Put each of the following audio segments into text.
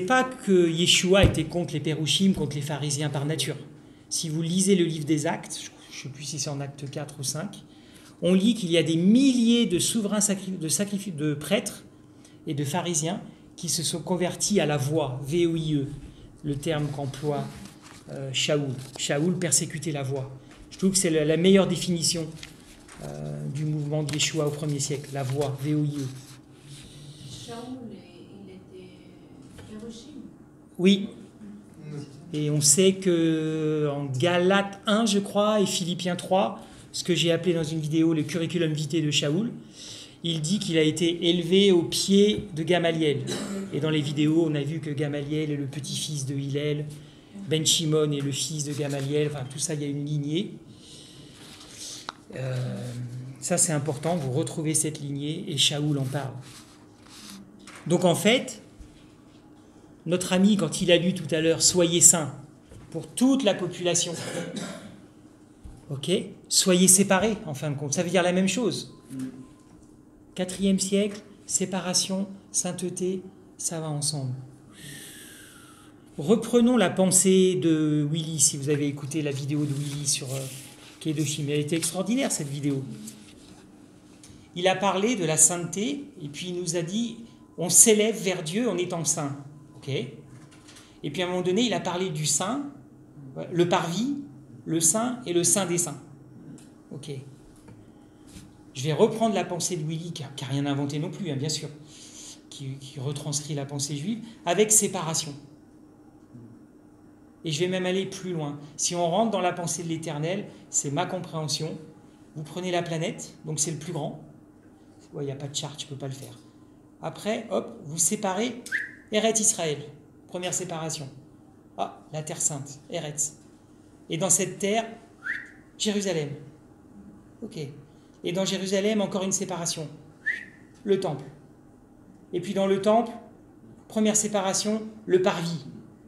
Pas que Yeshua était contre les Pérouchim, contre les pharisiens par nature. Si vous lisez le livre des Actes, je ne sais plus si c'est en acte 4 ou 5, on lit qu'il y a des milliers de souverains de prêtres et de pharisiens qui se sont convertis à la voie, V-O-I-E, le terme qu'emploie Shaoul. Shaoul persécutait la voie. Je trouve que c'est la meilleure définition du mouvement de Yeshua au 1er siècle, la voie, V-O-I-E. Shaoul, il était Pérouchim. Oui. Et on sait que en Galates 1, je crois, et Philippiens 3, ce que j'ai appelé dans une vidéo le curriculum vitae de Shaoul, il dit qu'il a été élevé au pied de Gamaliel. Et dans les vidéos, on a vu que Gamaliel est le petit-fils de Hillel, Ben Shimon est le fils de Gamaliel, enfin tout ça, il y a une lignée. Ça, c'est important, vous retrouvez cette lignée, et Shaoul en parle. Donc en fait, notre ami, quand il a lu tout à l'heure « Soyez saints » pour toute la population, ok, soyez séparés, en fin de compte, ça veut dire la même chose. 4e siècle, séparation, sainteté, ça va ensemble. Reprenons la pensée de Willy, si vous avez écouté la vidéo de Willy sur Kedoshim. Elle était extraordinaire, cette vidéo. Il a parlé de la sainteté, et puis il nous a dit, on s'élève vers Dieu en étant saint. Ok. Et puis à un moment donné, il a parlé du saint, le parvis, le saint et le saint des saints. Ok. Je vais reprendre la pensée de Willy, qui n'a rien inventé non plus, hein, bien sûr, qui retranscrit la pensée juive, avec séparation. Et je vais même aller plus loin. Si on rentre dans la pensée de l'Éternel, c'est ma compréhension. Vous prenez la planète, donc c'est le plus grand. Il n'y a pas de charte, je ne peux pas le faire. Après, hop, vous séparez Eretz Israël, première séparation. Ah, la terre sainte, Eretz. Et dans cette terre, Jérusalem. Ok. Et dans Jérusalem, encore une séparation. Le temple. Et puis dans le temple, première séparation, le parvis.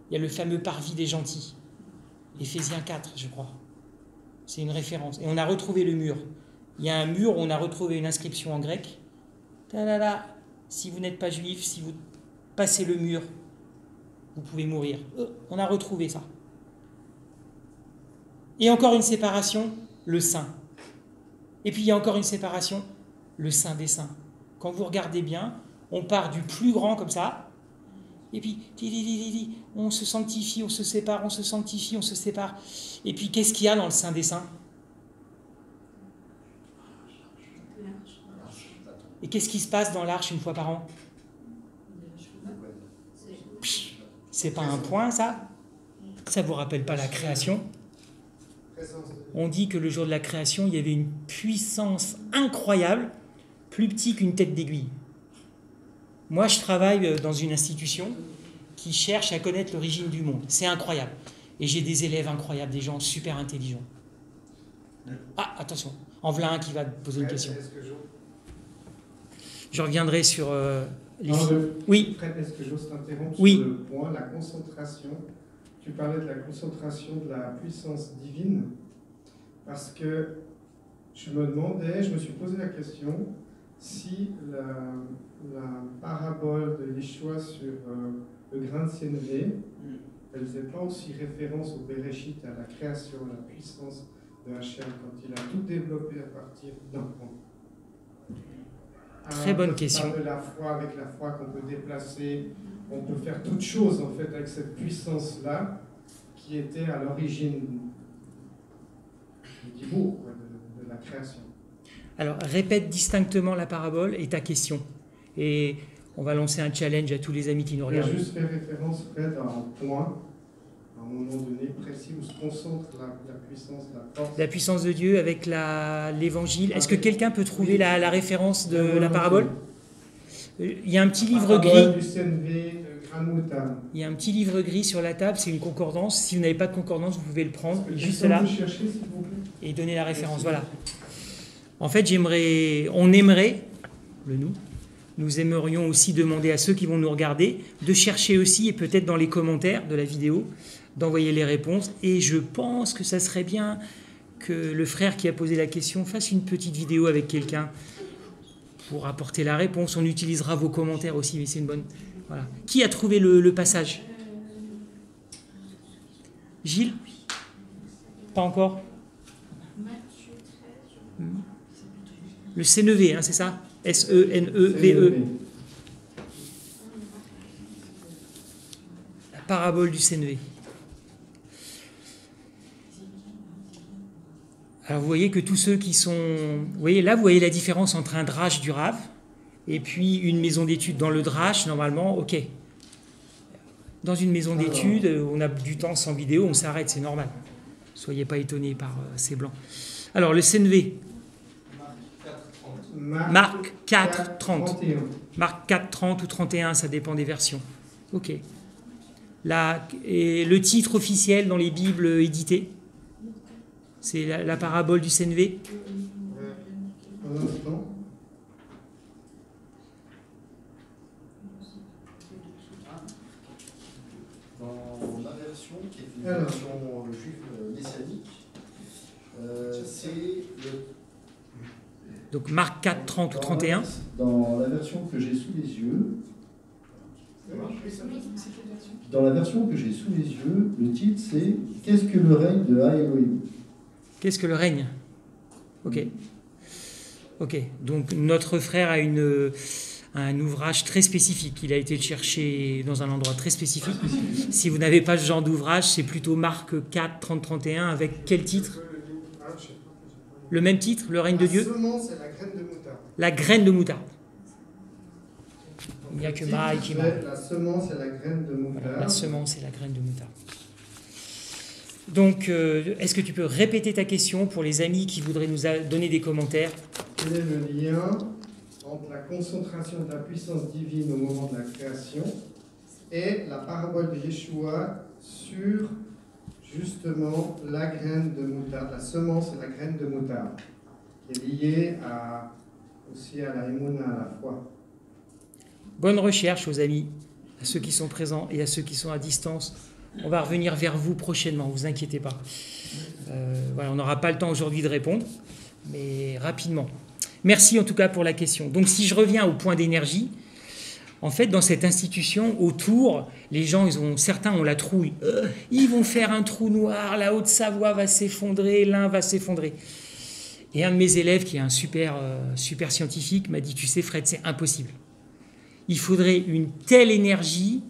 Il y a le fameux parvis des gentils. Éphésiens 4, je crois. C'est une référence. Et on a retrouvé le mur. Il y a un mur où on a retrouvé une inscription en grec. Ta-da-da. Si vous n'êtes pas juif, si vous passez le mur, vous pouvez mourir. On a retrouvé ça. Et encore une séparation, le saint. Et puis il y a encore une séparation, le saint des saints. Quand vous regardez bien, on part du plus grand comme ça, et puis on se sanctifie, on se sépare, on se sanctifie, on se sépare. Et puis qu'est-ce qu'il y a dans le saint des saints? Et qu'est-ce qui se passe dans l'arche une fois par an? C'est pas un point, ça? Ça vous rappelle pas la création? On dit que le jour de la création, il y avait une puissance incroyable, plus petit qu'une tête d'aiguille. Moi, je travaille dans une institution qui cherche à connaître l'origine du monde. C'est incroyable. Et j'ai des élèves incroyables, des gens super intelligents. Ah, attention, en voilà un qui va te poser une question. Je reviendrai sur les... Oui. Est-ce que j'ose t'interrompre Oui. sur le point, la concentration? Tu parlais de la concentration de la puissance divine, parce que je me suis posé la question, si la parabole de Yeshua sur le grain de sénévé, elle ne faisait pas aussi référence au Bereshit, à la création, à la puissance de Hachem, quand il a tout développé à partir d'un point. Très bonne question. De la foi, avec la foi qu'on peut déplacer, on peut faire toutes choses en fait avec cette puissance-là qui était à l'origine du dibour, de la création. Alors, répète distinctement la parabole et ta question. Et on va lancer un challenge à tous les amis qui nous regardent. Je vais juste faire référence peut-être à un point, à un moment donné précis, où se concentre la puissance, la force. La puissance de Dieu avec l'évangile. Est-ce que quelqu'un peut trouver la référence de la parabole? Il y a un petit livre gris. Du CNV, il y a un petit livre gris sur la table, c'est une concordance. Si vous n'avez pas de concordance, vous pouvez le prendre juste là et donner la référence. Voilà. En fait, nous aimerions aussi demander à ceux qui vont nous regarder de chercher aussi, et peut-être dans les commentaires de la vidéo, d'envoyer les réponses. Et je pense que ça serait bien que le frère qui a posé la question fasse une petite vidéo avec quelqu'un pour apporter la réponse. On utilisera vos commentaires aussi, mais c'est une bonne... Voilà. Qui a trouvé le passage? Gilles? Pas encore? Matthieu 13. Le Sénévé, hein, c'est ça? S-E-N-E-V-E. La parabole du Sénévé. Alors vous voyez que tous ceux qui sont... Vous voyez là, vous voyez la différence entre un drache du Rav et puis une maison d'études. Dans le drache, normalement, ok. Dans une maison d'études, on a du temps sans vidéo, on s'arrête, c'est normal. Soyez pas étonnés par ces blancs. Alors le Sénévé. Marc 4, 30. Marc 4, 30 ou 31, ça dépend des versions. Ok. Là, et le titre officiel dans les Bibles éditées, c'est la parabole du Sénévé. Un instant. Dans la version qui est une version juive messianique, c'est le... Donc Marc 4, 30 ou 31. Dans la version que j'ai sous les yeux, le titre c'est « Qu'est-ce que le règne de Ha-Elohim » Qu'est-ce que le règne? Ok. Ok. Donc notre frère a un ouvrage très spécifique. Il a été le chercher dans un endroit très spécifique. Si vous n'avez pas ce genre d'ouvrage, c'est plutôt Marc 4, 30, 31. Avec quel titre? Le même titre, le règne de Dieu? La semence et la graine de moutarde. La graine de moutarde. Il n'y a Le que titre, Maï qui c'est m'a. La semence et la graine de moutarde. La semence et la graine de moutarde. Donc, est-ce que tu peux répéter ta question pour les amis qui voudraient nous donner des commentaires? Quel est le lien entre la concentration de la puissance divine au moment de la création et la parabole de Yeshua sur justement la graine de moutarde, la semence et la graine de moutarde, qui est liée aussi à la émouna, à la foi? Bonne recherche aux amis, à ceux qui sont présents et à ceux qui sont à distance. On va revenir vers vous prochainement, ne vous inquiétez pas. Voilà, on n'aura pas le temps aujourd'hui de répondre, mais rapidement. Merci en tout cas pour la question. Donc si je reviens au point d'énergie, en fait dans cette institution, autour, les gens, certains ont la trouille. Ils vont faire un trou noir, la Haute-Savoie va s'effondrer, l'Ain va s'effondrer. Et un de mes élèves, qui est un super scientifique, m'a dit, tu sais Fred, c'est impossible. Il faudrait une telle énergie